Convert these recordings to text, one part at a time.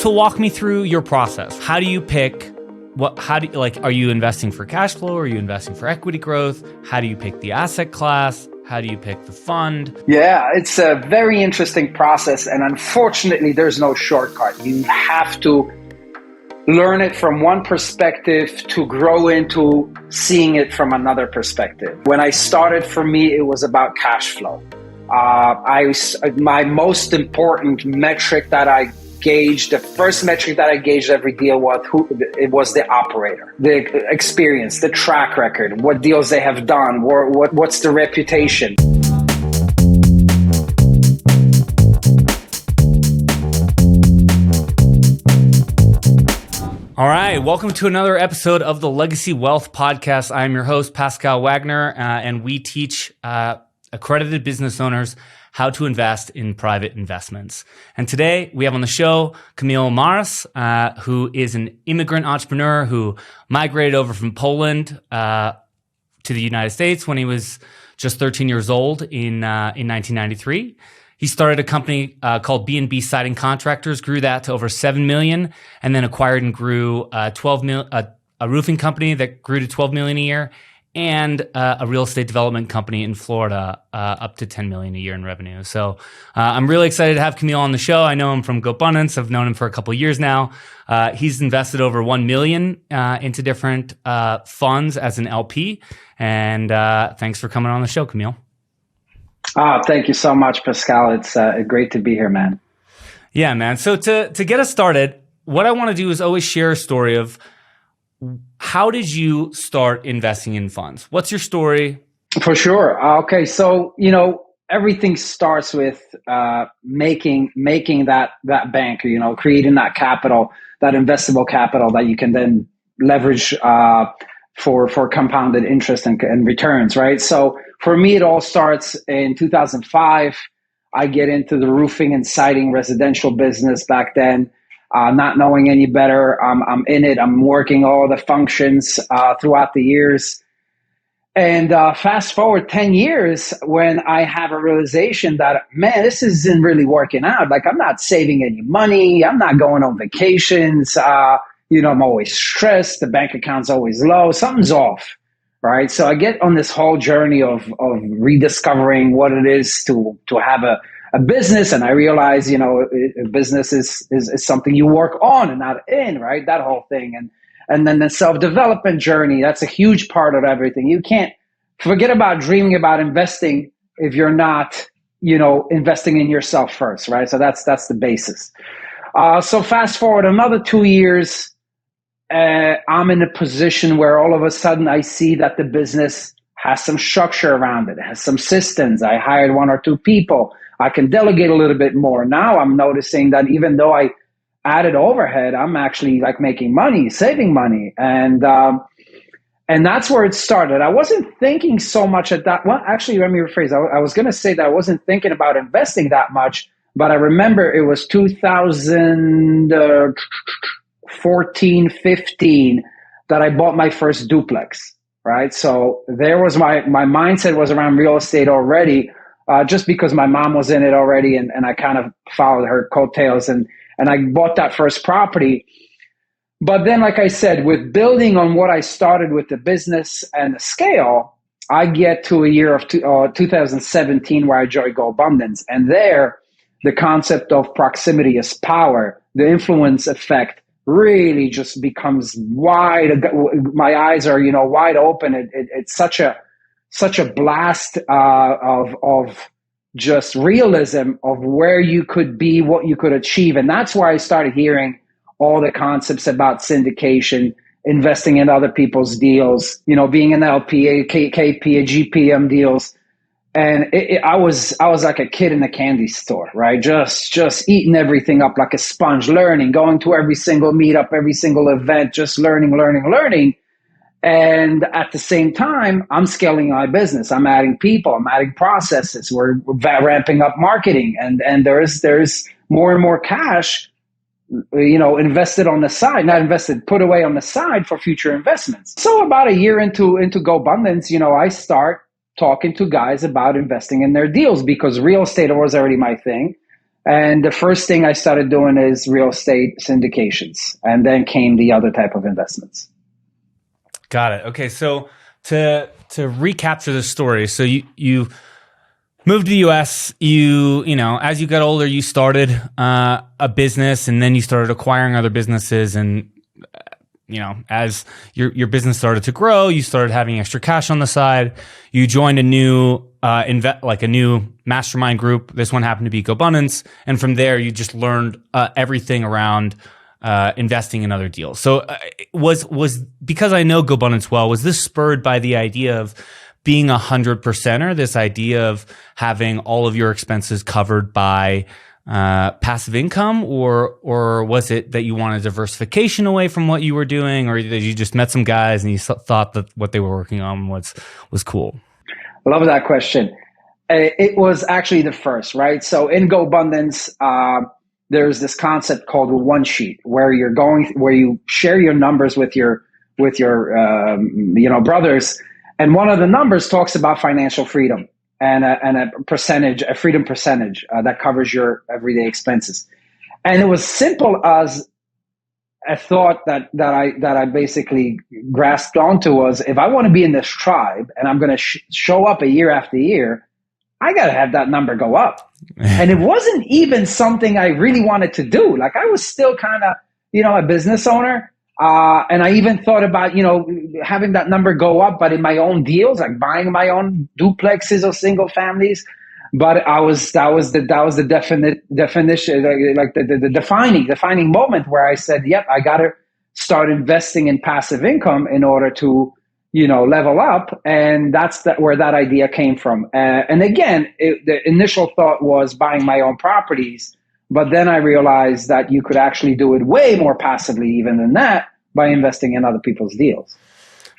So walk me through your process. How do you pick are you investing for cash flow? Are you investing for equity growth? How do you pick the asset class? How do you pick the fund? Yeah, it's a very interesting process. And unfortunately, there's no shortcut. You have to learn it from one perspective to grow into seeing it from another perspective. When I started, for me, it was about cash flow. My most important metric that I gauged, the first metric that I gauged every deal it was the operator, the experience, the track record, what deals they have done, what's the reputation. All right, welcome to another episode of the Legacy Wealth Podcast. I am your host, Pascal Wagner, and we teach accredited business owners how to invest in private investments. And today we have on the show Kamil Maras, who is an immigrant entrepreneur who migrated over from Poland to the United States when he was just 13 years old in 1993. He started a company called B&B Siding Contractors, grew that to over 7 million, and then acquired and grew a roofing company that grew to 12 million a year, and a real estate development company in Florida up to 10 million a year in revenue. So I'm really excited to have Kamil on the show. I know him from GoBundance. I've known him for a couple of years now. He's invested over 1 million into different funds as an LP. And thanks for coming on the show, Kamil. Thank you so much, Pascal. It's great to be here, man. Yeah, man. So to get us started, what I want to do is always share a story of how did you start investing in funds? What's your story? For sure. Okay. So, everything starts with making that bank, creating that capital, that investable capital that you can then leverage for compounded interest and returns, right? So for me, it all starts in 2005. I get into the roofing and siding residential business back then. Not knowing any better, I'm in it. I'm working all the functions throughout the years. And fast forward 10 years when I have a realization that, man, this isn't really working out. Like, I'm not saving any money. I'm not going on vacations. I'm always stressed. The bank account's always low. Something's off, right? So I get on this whole journey of rediscovering what it is to have a business. And I realize, a business is something you work on and not in, right? That whole thing. And then the self-development journey, that's a huge part of everything. You can't forget about dreaming about investing if you're not, investing in yourself first, right? So that's the basis. So fast forward another 2 years, I'm in a position where all of a sudden I see that the business has some structure around it. It has some systems. I hired 1 or 2 people. I can delegate a little bit more. Now I'm noticing that even though I added overhead, I'm actually like making money, saving money. And that's where it started. I wasn't thinking so much at that. Well, actually, let me rephrase. I was going to say that I wasn't thinking about investing that much, but I remember it was 2014, 15 that I bought my first duplex, right? So there was my mindset was around real estate already. Just because my mom was in it already and I kind of followed her coattails and I bought that first property. But then, like I said, with building on what I started with the business and the scale, I get to a year of 2017 where I joined GoBundance. And there, the concept of proximity is power, the influence effect really just becomes wide. My eyes are, wide open. It's such a blast of just realism of where you could be, what you could achieve. And that's why I started hearing all the concepts about syndication, investing in other people's deals, being an LP, a KP, a GPM deals. And I was like a kid in a candy store, right? Just eating everything up like a sponge, learning, going to every single meetup, every single event, just learning. And at the same time, I'm scaling my business. I'm adding people. I'm adding processes. We're ramping up marketing, and there's more and more cash, invested on the side, not invested, put away on the side for future investments. So about a year into GoBundance, I start talking to guys about investing in their deals because real estate was already my thing. And the first thing I started doing is real estate syndications, and then came the other type of investments. Got it. Okay, so to recapture the story, so you moved to the U.S. You know, as you got older, you started a business, and then you started acquiring other businesses, and you know, as your business started to grow, you started having extra cash on the side. You joined a new a new mastermind group. This one happened to be GoBundance, and from there, you just learned everything around investing in other deals. So was because I know GoBundance well, was this spurred by the idea of being 100%er, this idea of having all of your expenses covered by passive income, or was it that you wanted diversification away from what you were doing, or that you just met some guys and you thought that what they were working on was cool? I love that question. It was actually the first, right? So in GoBundance, there's this concept called a one sheet where you share your numbers with your brothers, and one of the numbers talks about financial freedom and a freedom percentage that covers your everyday expenses. And it was simple as a thought that I basically grasped onto was, if I want to be in this tribe and I'm going to show up year after year, I got to have that number go up. And it wasn't even something I really wanted to do. Like, I was still kind of, a business owner. And I even thought about, having that number go up, but in my own deals, like buying my own duplexes or single families. But that was the definition, like the defining moment where I said, yep, I got to start investing in passive income in order to, level up. And that's where that idea came from. And again, the initial thought was buying my own properties, but then I realized that you could actually do it way more passively even than that by investing in other people's deals.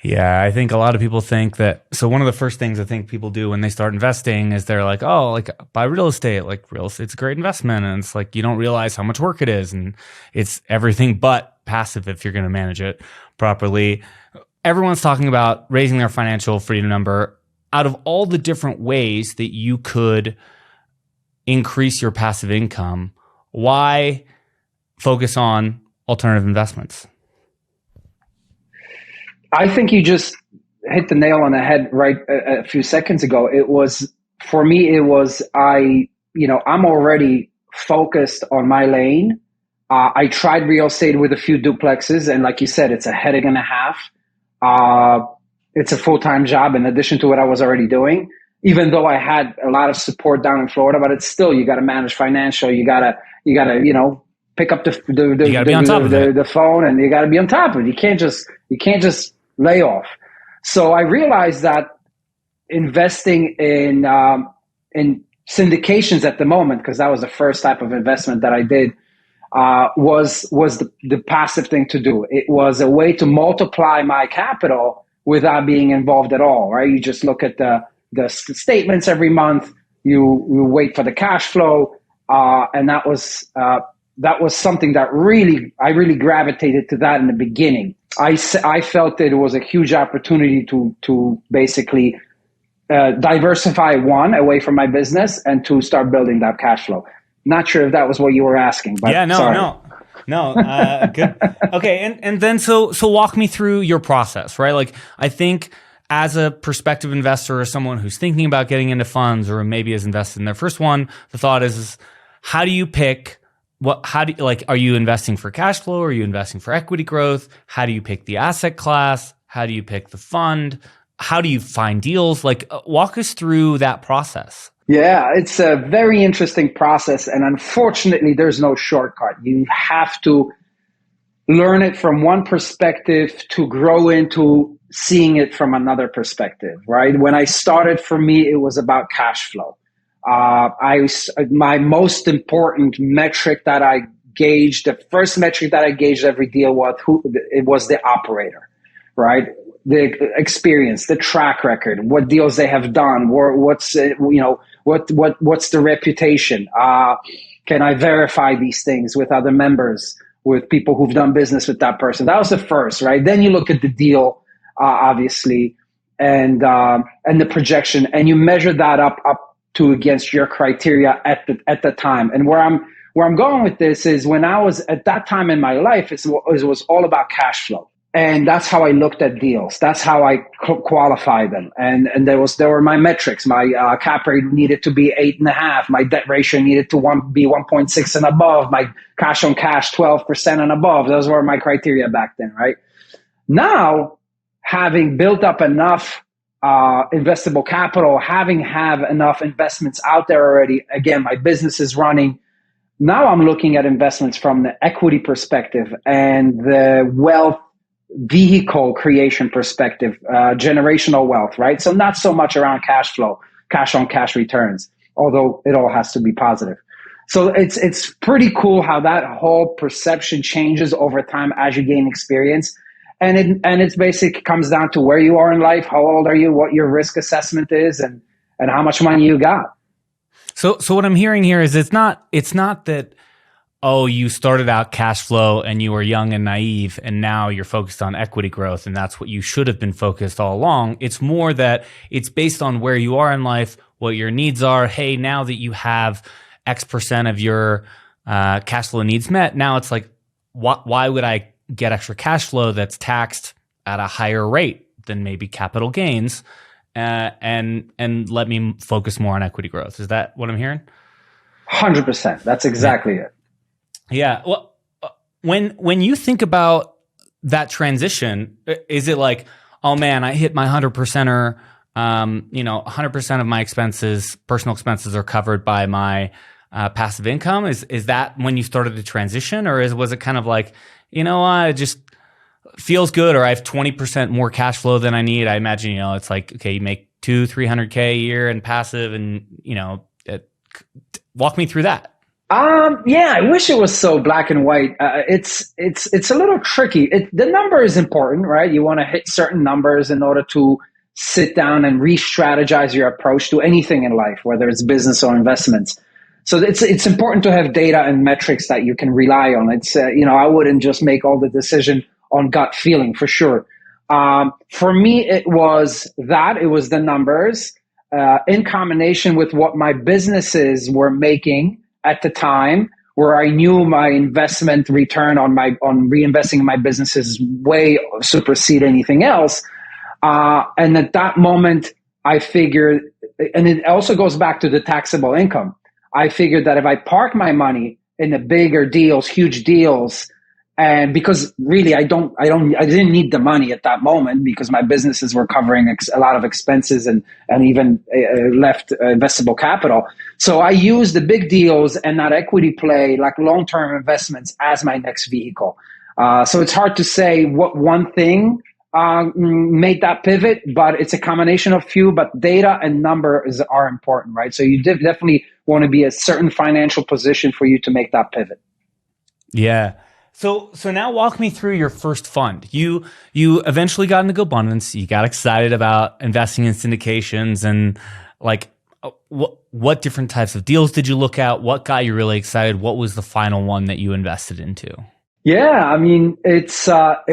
Yeah, I think a lot of people think that. So one of the first things I think people do when they start investing is they're like, oh, like buy real estate. Like, real estate's a great investment. And it's like, you don't realize how much work it is. And it's everything but passive if you're going to manage it properly. Everyone's talking about raising their financial freedom number. Out of all the different ways that you could increase your passive income, why focus on alternative investments? I think you just hit the nail on the head right a few seconds ago. For me, I'm already focused on my lane. I tried real estate with a few duplexes, and like you said, it's a headache and a half. It's a full-time job in addition to what I was already doing, even though I had a lot of support down in Florida, but it's still, you got to manage financial. You gotta, pick up the phone, and you got to be on top of it. You can't just lay off. So I realized that investing in syndications at the moment, because that was the first type of investment that I did, was the passive thing to do. It was a way to multiply my capital without being involved at all, right? You just look at the statements every month. You wait for the cash flow, and that was something that I really gravitated to that in the beginning. I felt that it was a huge opportunity to basically diversify, one, away from my business, and two, start building that cash flow. Not sure if that was what you were asking, but yeah, no. Good. Okay, and then so walk me through your process, right? Like, I think as a prospective investor or someone who's thinking about getting into funds or maybe has invested in their first one, the thought is how do you pick? Are you investing for cash flow? Are you investing for equity growth? How do you pick the asset class? How do you pick the fund? How do you find deals? Like, walk us through that process. Yeah, it's a very interesting process. And unfortunately, there's no shortcut. You have to learn it from one perspective to grow into seeing it from another perspective, right? When I started, for me, it was about cash flow. My most important metric that I gauged, the first metric that I gauged every deal was the operator, right? The experience, the track record, what deals they have done, what's the reputation? Can I verify these things with other members, with people who've done business with that person? That was the first, right? Then you look at the deal, obviously, and the projection, and you measure that up to against your criteria at the time. And where I'm going with this is when I was at that time in my life, it was all about cash flow. And that's how I looked at deals. That's how I qualified them. And there were my metrics. My cap rate needed to be 8.5. My debt ratio needed to be 1.6 and above. My cash on cash 12% and above. Those were my criteria back then, right? Now, having built up enough investable capital, having enough investments out there already, again, my business is running. Now I'm looking at investments from the equity perspective and the wealth vehicle creation perspective, generational wealth, right? So not so much around cash flow, cash on cash returns, although it all has to be positive. So it's pretty cool how that whole perception changes over time as you gain experience. And it's basically comes down to where you are in life, how old are you, what your risk assessment is, and how much money you got. So what I'm hearing here is it's not that, oh, you started out cash flow and you were young and naive and now you're focused on equity growth and that's what you should have been focused all along. It's more that it's based on where you are in life, what your needs are. Hey, now that you have X percent of your cash flow needs met, now it's like, why would I get extra cash flow that's taxed at a higher rate than maybe capital gains and let me focus more on equity growth? Is that what I'm hearing? 100%. That's exactly it. Yeah. Well, when you think about that transition, is it like, oh man, I hit my 100%er, 100% of my expenses, personal expenses are covered by my passive income? Is that when you started the transition, or was it kind of like, it just feels good, or I have 20% more cash flow than I need? I imagine, it's like, okay, you make $200,000-300K a year in passive and, walk me through that. Yeah, I wish it was so black and white. It's a little tricky. The number is important, right? You want to hit certain numbers in order to sit down and re-strategize your approach to anything in life, whether it's business or investments. So it's important to have data and metrics that you can rely on. It's I wouldn't just make all the decision on gut feeling, for sure. For me, it was the numbers in combination with what my businesses were making at the time, where I knew my investment return on reinvesting in my businesses way supersede anything else. And at that moment, I figured, and it also goes back to the taxable income. I figured that if I park my money in the bigger deals, huge deals, and because really I didn't need the money at that moment because my businesses were covering a lot of expenses and even left investable capital. So I used the big deals and that equity play, like long-term investments, as my next vehicle. So it's hard to say what one thing made that pivot, but it's a combination of few, but data and numbers are important, right? So you definitely want to be a certain financial position for you to make that pivot. Yeah. So now walk me through your first fund. You eventually got into GoBundance. You got excited about investing in syndications, and like what different types of deals did you look at? What got you really excited? What was the final one that you invested into? Yeah, I mean, it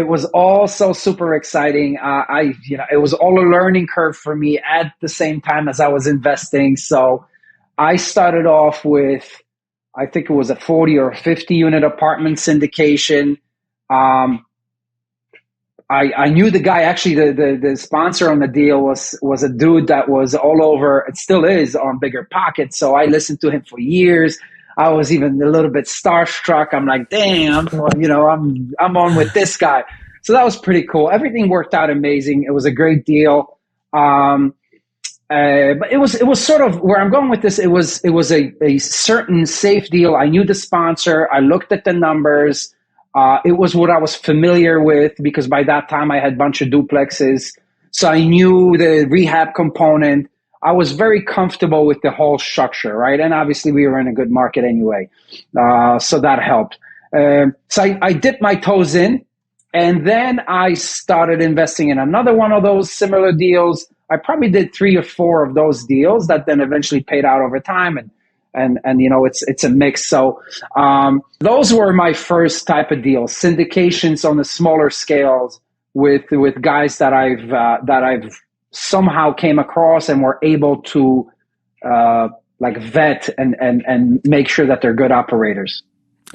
was all so super exciting. It was all a learning curve for me at the same time as I was investing. So I started off with, I think it was a 40 or 50 unit apartment syndication. I knew the guy, actually the sponsor on the deal was a dude that was all over, it still is, on Bigger Pockets. So I listened to him for years. I was even a little bit starstruck. I'm like, damn, I'm on with this guy. So that was pretty cool. Everything worked out amazing. It was a great deal. But it was sort of where I'm going with this. It was a certain safe deal. I knew the sponsor. I looked at the numbers. It was what I was familiar with because by that time I had a bunch of duplexes. So I knew the rehab component. I was very comfortable with the whole structure, right? And obviously we were in a good market anyway. So that helped. So I dipped my toes in, and then I started investing in another one of those similar deals. I probably did 3 or 4 of those deals that then eventually paid out over time. And it's a mix. So those were my first type of deals, syndications on the smaller scales with guys that I've somehow came across and were able to like vet and make sure that they're good operators.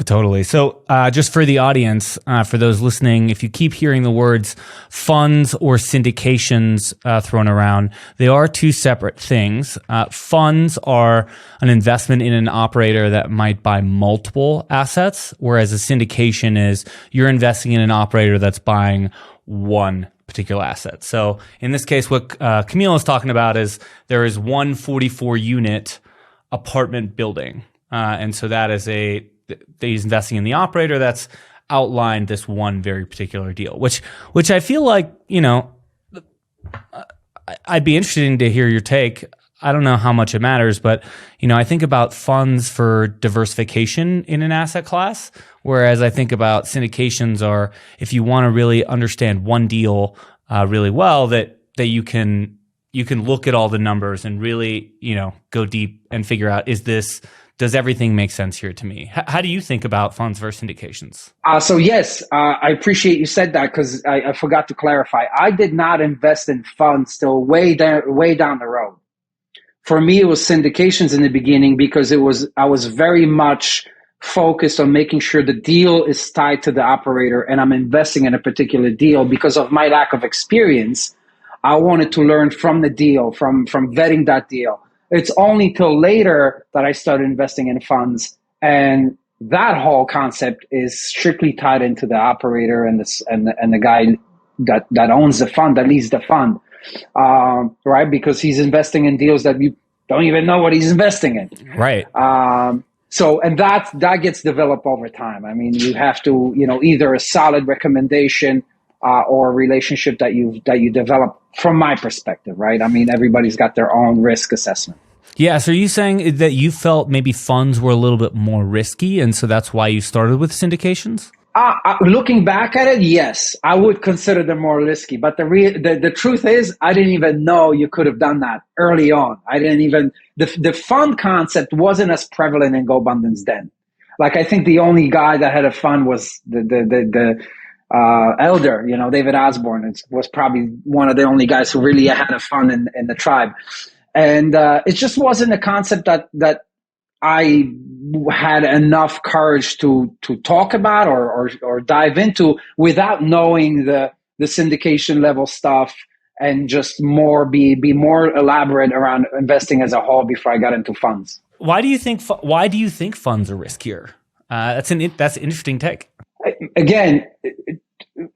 Totally. So just for the audience, for those listening, if you keep hearing the words funds or syndications thrown around, they are two separate things. Funds are an investment in an operator that might buy multiple assets, whereas a syndication is you're investing in an operator that's buying one particular asset. So in this case, what Kamil is talking about is there is one 44-unit apartment building. And so that is he's investing in the operator that's outlined this one very particular deal, which I feel like, I'd be interested to hear your take. I don't know how much it matters, but, I think about funds for diversification in an asset class, whereas I think about syndications are if you want to really understand one deal really well, that you can look at all the numbers and really, go deep and figure out, does everything make sense here to me? How do you think about funds versus syndications? So yes, I appreciate you said that because I forgot to clarify. I did not invest in funds till way down the road. For me, it was syndications in the beginning because I was very much focused on making sure the deal is tied to the operator and I'm investing in a particular deal because of my lack of experience. I wanted to learn from the deal, from vetting that deal. It's only till later that I started investing in funds, and that whole concept is strictly tied into the operator and the guy that owns the fund, that leads the fund, right? Because he's investing in deals that you don't even know what he's investing in, right? So that gets developed over time. I mean, you have to either a solid recommendation or a relationship that you develop. From my perspective, right? I mean, everybody's got their own risk assessment. Yeah. So are you saying that you felt maybe funds were a little bit more risky, and so that's why you started with syndications? Looking back at it, yes, I would consider them more risky. But the truth is, I didn't even know you could have done that early on. I didn't even the fund concept wasn't as prevalent in GoBundance then. Like I think the only guy that had a fund was the elder, David Osborne was probably one of the only guys who really had a fund in the tribe. And it just wasn't a concept that I had enough courage to talk about or dive into without knowing the syndication level stuff and just be more elaborate around investing as a whole before I got into funds. Why do you think funds are riskier? That's an interesting take. Again,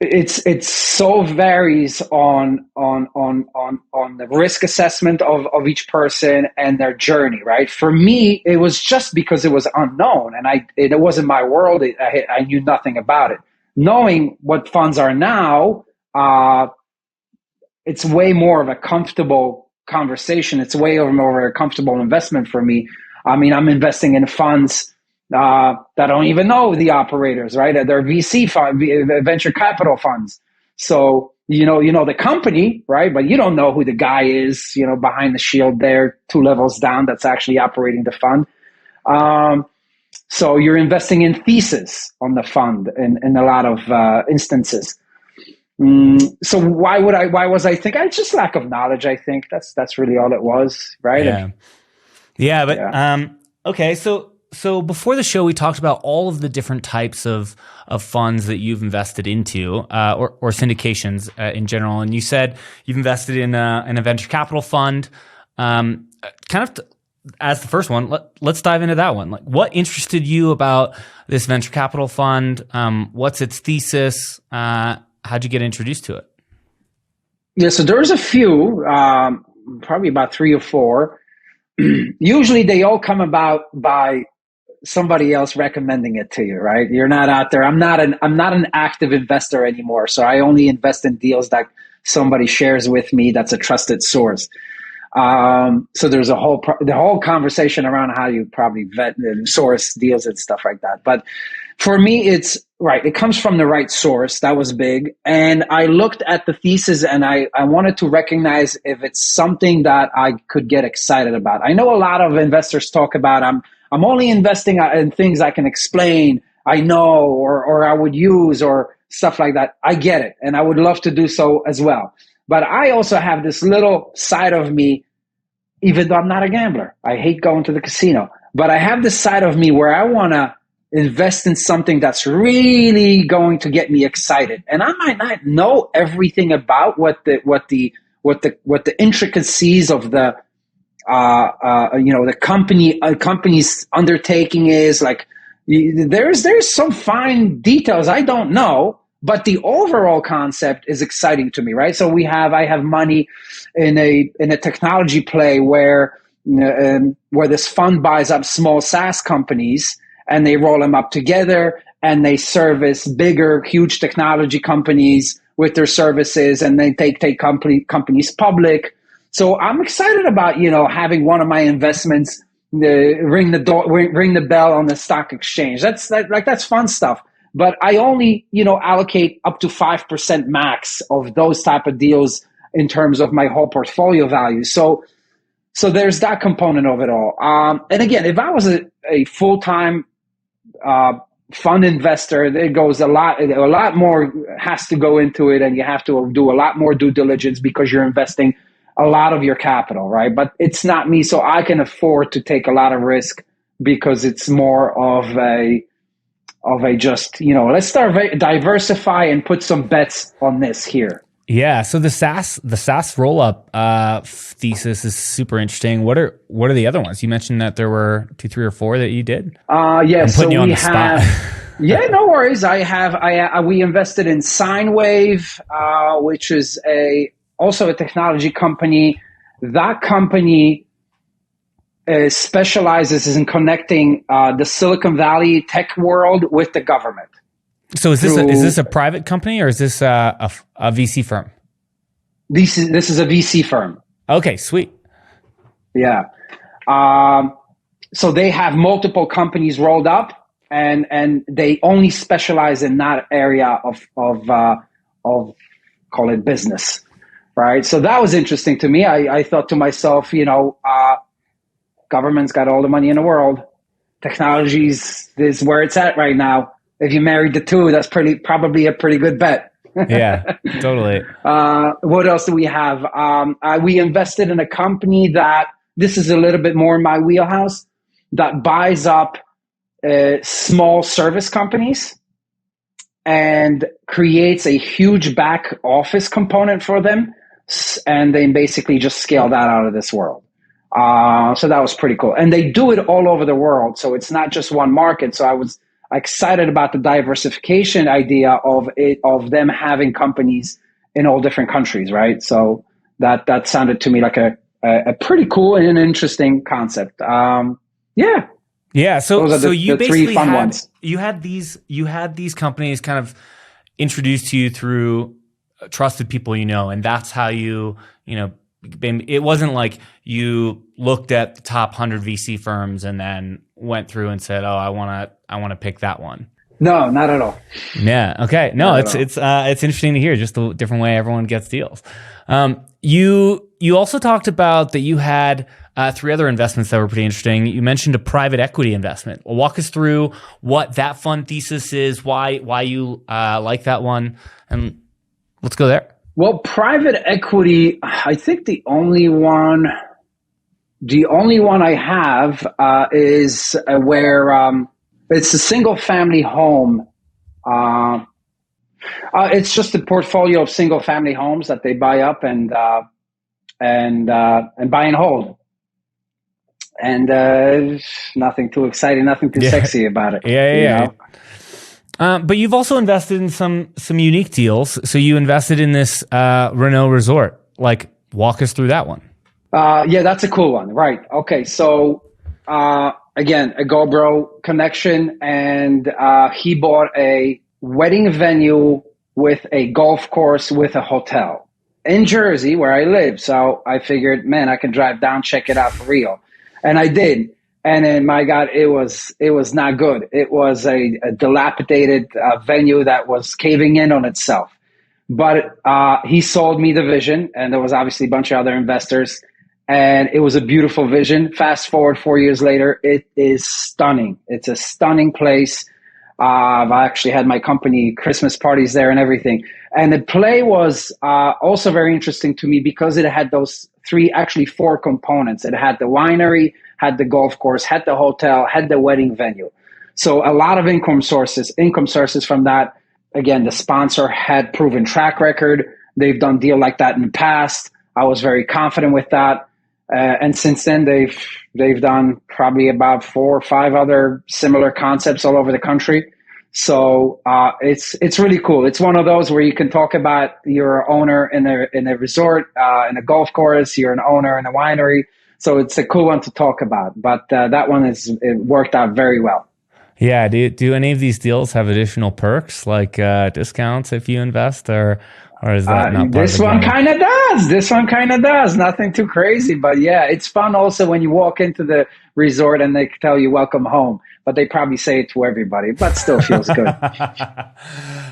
it's so varies on the risk assessment of each person and their journey, right? For me, it was just because it was unknown and it wasn't my world. I knew nothing about it. Knowing what funds are now, it's way more of a comfortable conversation. It's way more of a comfortable investment for me. I mean, I'm investing in funds that don't even know the operators, right? They're VC fund, venture capital funds. So, you know the company, right? But you don't know who the guy is, behind the shield there, 2 levels down, that's actually operating the fund. So you're investing in thesis on the fund in a lot of instances. So why was I think? I just lack of knowledge. I think that's really all it was, right? Okay. So before the show, we talked about all of the different types of funds that you've invested into, or syndications in general. And you said you've invested in a venture capital fund. As the first one, let's dive into that one. Like, what interested you about this venture capital fund? What's its thesis? How'd you get introduced to it? Yeah, so there's a few, probably about 3 or 4. Usually they all come about by somebody else recommending it to you, right? You're not out there. I'm not an active investor anymore. So I only invest in deals that somebody shares with me that's a trusted source. So there's the whole conversation around how you probably vet and source deals and stuff like that. But for me, it's right. It comes from the right source. That was big. And I looked at the thesis and I wanted to recognize if it's something that I could get excited about. I know a lot of investors talk about, I'm only investing in things I can explain, I know, or I would use or stuff like that. I get it. And I would love to do so as well. But I also have this little side of me even though I'm not a gambler. I hate going to the casino, but I have this side of me where I want to invest in something that's really going to get me excited. And I might not know everything about what the intricacies of the the company's undertaking is. Like, there's some fine details I don't know, but the overall concept is exciting to me, right? So I have money in a technology play where this fund buys up small SaaS companies and they roll them up together and they service bigger, huge technology companies with their services, and they take companies public. So I'm excited about, having one of my investments ring the bell on the stock exchange. That's fun stuff. But I only, allocate up to 5% max of those type of deals in terms of my whole portfolio value. So there's that component of it all. And again, if I was a full-time fund investor, it goes a lot more has to go into it, and you have to do a lot more due diligence because you're investing a lot of your capital, right? But it's not me, so I can afford to take a lot of risk because it's more of a just, let's start diversify and put some bets on this here. Yeah. So the SaaS roll up thesis is super interesting. What are the other ones? You mentioned that there were 2, 3, or 4 that you did. Yeah. I'm putting you on the spot. Yeah, no worries. We invested in SineWave, which is also a technology company. That company specializes in connecting the Silicon Valley tech world with the government. So is this a private company, or is this a VC firm? This is a VC firm. Okay, sweet. Yeah. So they have multiple companies rolled up, and they only specialize in that area of call it business, right? So that was interesting to me. I thought to myself, government's got all the money in the world. Technologies is where it's at right now. If you married the two, that's probably a pretty good bet. Yeah, totally. What else do we have? We invested in a company that, this is a little bit more in my wheelhouse, that buys up small service companies and creates a huge back office component for them, and then basically just scale that out of this world. So that was pretty cool. And they do it all over the world, so it's not just one market. So I was excited about the diversification idea of them having companies in all different countries, right? So that sounded to me like a pretty cool and an interesting concept. Yeah. Yeah. So you basically had these companies kind of introduced to you through trusted people, and that's how it wasn't like you looked at the top 100 VC firms and then went through and said, "Oh, I want to pick that one." No, not at all. Yeah. Okay. No, it's interesting to hear just the different way everyone gets deals. You also talked about that you had 3 other investments that were pretty interesting. You mentioned a private equity investment. Well, walk us through what that fund thesis is, why you like that one, and let's go there. Well, private equity, I think the only one I have is where it's a single family home. It's just a portfolio of single family homes that they buy up and buy and hold. And nothing too exciting, nothing too sexy about it. Yeah. But you've also invested in some unique deals. So you invested in this Renault resort. Like, walk us through that one. Yeah, that's a cool one. Right. Okay. So again, a GoBro connection, and he bought a wedding venue with a golf course with a hotel in Jersey where I live. So I figured, man, I can drive down, check it out for real. And I did. And then, my God, it was not good. It was a dilapidated venue that was caving in on itself. But he sold me the vision, and there was obviously a bunch of other investors. And it was a beautiful vision. Fast forward 4 years later, it is stunning. It's a stunning place. I actually had my company Christmas parties there and everything. And the play was also very interesting to me because it had those actually four components. It had the winery, had the golf course, had the hotel, had the wedding venue. So a lot of income sources from that. Again, the sponsor had proven track record. They've done deal like that in the past. I was very confident with that. And since then, they've done probably about 4 or 5 other similar concepts all over the country. So it's really cool. It's one of those where you can talk about you're an owner in a resort, in a golf course. You're an owner in a winery. So it's a cool one to talk about. But that one it worked out very well. Yeah. Do any of these deals have additional perks like discounts if you invest, or is that not part this of the one game? kind of does. This one kind of does. Nothing too crazy, but yeah, it's fun also when you walk into the resort and they tell you welcome home, but they probably say it to everybody, but still feels good.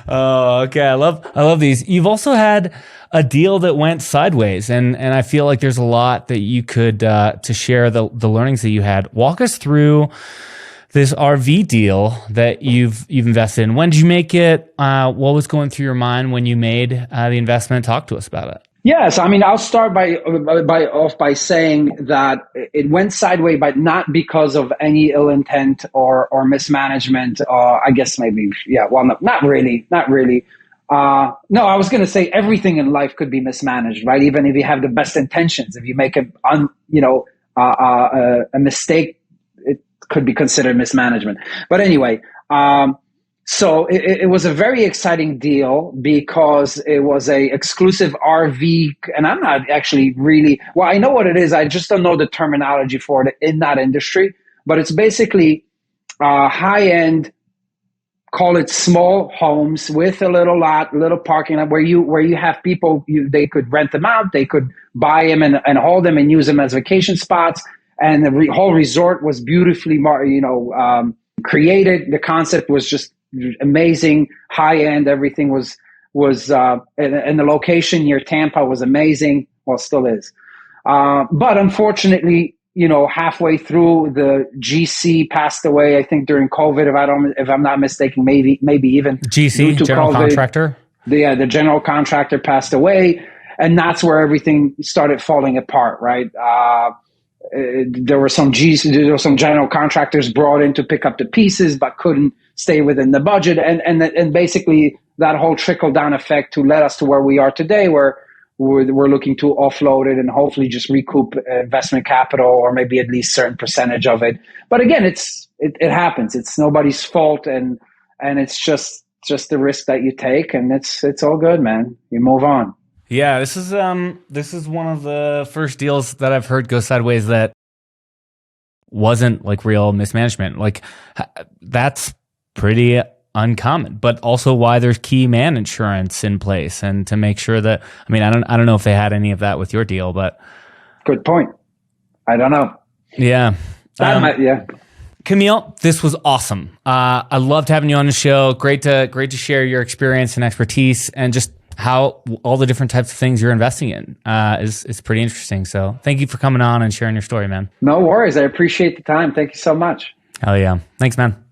Oh, okay. I love these. You've also had a deal that went sideways, and I feel like there's a lot that you could to share the learnings that you had. Walk us through this RV deal that you've invested in. When did you make it? What was going through your mind when you made the investment? Talk to us about it. Yes, I mean, I'll start by saying that it went sideways, but not because of any ill intent or mismanagement. I guess maybe, yeah. Well, no, not really. No, I was going to say everything in life could be mismanaged, right? Even if you have the best intentions, if you make a mistake, it could be considered mismanagement. But anyway, so it was a very exciting deal because it was a exclusive RV, and I'm not actually really, well, I know what it is. I just don't know the terminology for it in that industry, but it's basically high-end, call it small homes with a little lot, little parking lot where you have people, they could rent them out, they could buy them and hold them and use them as vacation spots. And the whole resort was beautifully, created. The concept was just amazing, high end. Everything was and the location near Tampa was amazing. Well, still is. But unfortunately, halfway through, the GC passed away. I think during COVID, if I'm not mistaken, maybe even GC, general COVID, contractor. The general contractor passed away, and that's where everything started falling apart. Right. There were some general contractors brought in to pick up the pieces, but couldn't stay within the budget. And basically that whole trickle down effect to led us to where we are today, where we're looking to offload it and hopefully just recoup investment capital, or maybe at least certain percentage of it. But again, it happens. It's nobody's fault. And it's just the risk that you take, and it's all good, man. You move on. Yeah, this is one of the first deals that I've heard go sideways that wasn't like real mismanagement. Like that's pretty uncommon, but also why there's key man insurance in place, and to make sure that, I mean, I don't know if they had any of that with your deal, but good point. I don't know. Yeah. Yeah. Kamil, this was awesome. I loved having you on the show. Great to share your experience and expertise, and just how all the different types of things you're investing in is pretty interesting. So thank you for coming on and sharing your story, man. No worries. I appreciate the time. Thank you so much. Hell yeah. Thanks, man.